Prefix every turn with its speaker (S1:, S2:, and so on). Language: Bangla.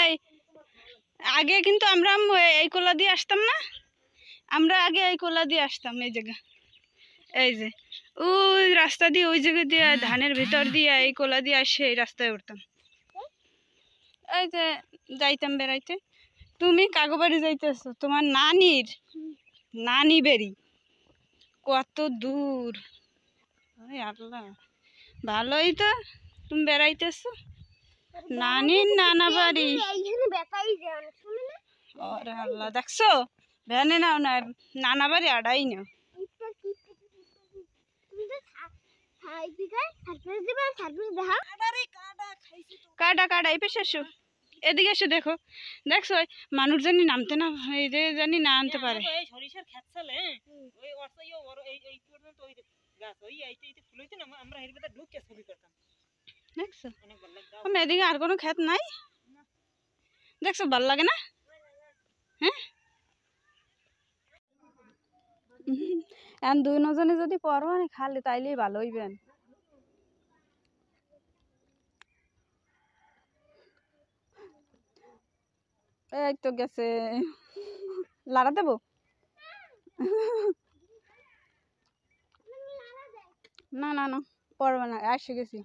S1: এই আগে কিন্তু আমরা এই কোলা দিয়ে আসতাম না, আমরা আগে এই কোলা দিয়ে আসতাম। এই জায়গা, এই যে ওই রাস্তা দিয়ে, ওই জায়গা দিয়ে ধানের ভিতর দিয়ে এই কোলা দিয়ে আসে এই রাস্তায় উঠতাম। এই যে যাইতাম বেড়াইতে। তুমি কাগবাড়ি যাইতেছো, তোমার নানি বেরি কত দূর। ওই আল্লাহ, ভালোই তো তুমি বেড়াইতেছো। নানির নানা বাড়ি। ওরে আল্লাহ, দেখছো ভ্যানে নাও না, নানা বাড়ি আড়াই নাও। কাটা কাটা এই পেশে এসো, এদিকে এসে দেখো, দেখছো মানুষ নামতে না, এই যে জানি না আনতে পারে। দেখছো এদিকে আর কোনো ক্ষেত নাই, দেখছো ভাল লাগে না? হ্যাঁ, এখন দুজনে যদি পরো খালি তাইলেই ভালো হইবেন। এই তো গেছে, লাড়া দেবো? না না না, পড়বে না, আসে গেছি।